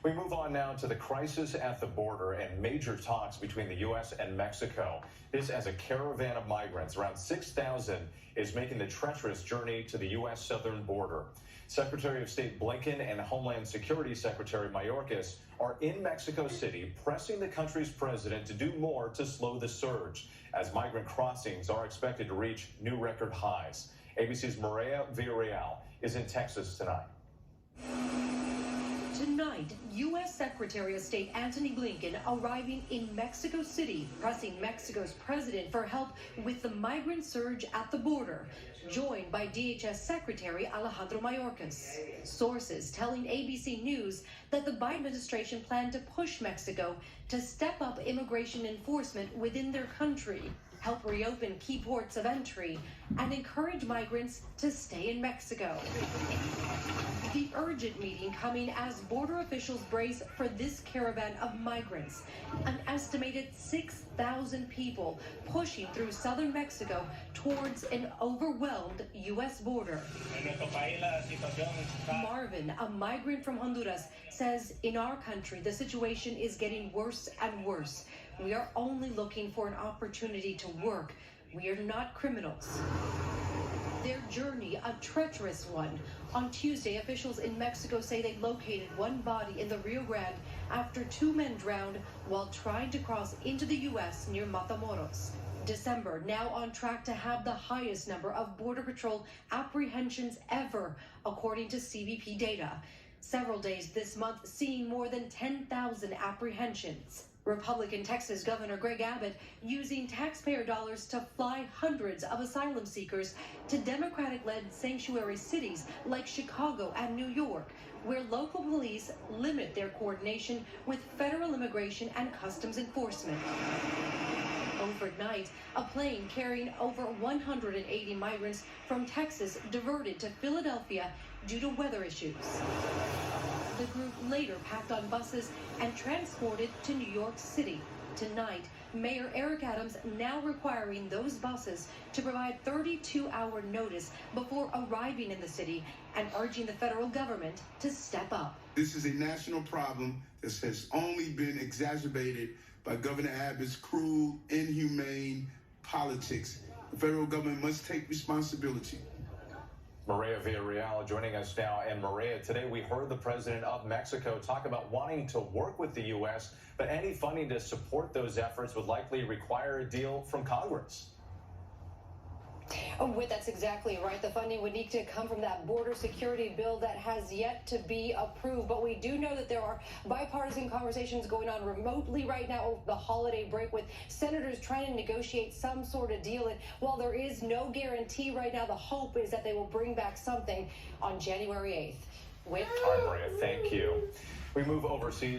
We move on now to the crisis at the border and major talks between the U.S. and Mexico. This as a caravan of migrants, around 6,000, is making the treacherous journey to the U.S. southern border. Secretary of State Blinken and Homeland Security Secretary Mayorkas are in Mexico City pressing the country's president to do more to slow the surge, as migrant crossings are expected to reach new record highs. ABC's Maria Villarreal is in Texas tonight. Tonight, U.S. Secretary of State Antony Blinken arriving in Mexico City, pressing Mexico's president for help with the migrant surge at the border, joined by DHS Secretary Alejandro Mayorkas. Sources telling ABC News that the Biden administration planned to push Mexico to step up immigration enforcement within their country, help reopen key ports of entry, and encourage migrants to stay in Mexico. The urgent meeting coming as border officials brace for this caravan of migrants, an estimated 6,000 people pushing through southern Mexico towards an overwhelmed U.S. border. Marvin, a migrant from Honduras, says in our country the situation is getting worse and worse. We are only looking for an opportunity to work. We are not criminals. Their journey, a treacherous one. On Tuesday, officials in Mexico say they located one body in the Rio Grande after two men drowned while trying to cross into the U.S. near Matamoros. December, now on track to have the highest number of Border Patrol apprehensions ever, according to CBP data. Several days this month seeing more than 10,000 apprehensions. Republican Texas Governor Greg Abbott using taxpayer dollars to fly hundreds of asylum seekers to Democratic-led sanctuary cities like Chicago and New York, where local police limit their coordination with federal immigration and customs enforcement. Overnight, a plane carrying over 180 migrants from Texas diverted to Philadelphia due to weather issues. The group later packed on buses and transported to New York City. Tonight, Mayor Eric Adams now requiring those buses to provide 32-hour notice before arriving in the city and urging the federal government to step up. This is a national problem that has only been exacerbated by Governor Abbott's cruel, inhumane politics. The federal government must take responsibility. Maria Villarreal joining us now. And Maria, today we heard the president of Mexico talk about wanting to work with the U.S., but any funding to support those efforts would likely require a deal from Congress. Oh, that's exactly right. The funding would need to come from that border security bill that has yet to be approved. But we do know that there are bipartisan conversations going on remotely right now over the holiday break with senators trying to negotiate some sort of deal. And while there is no guarantee right now, the hope is that they will bring back something on January 8th. All right, Maria, thank you. We move overseas.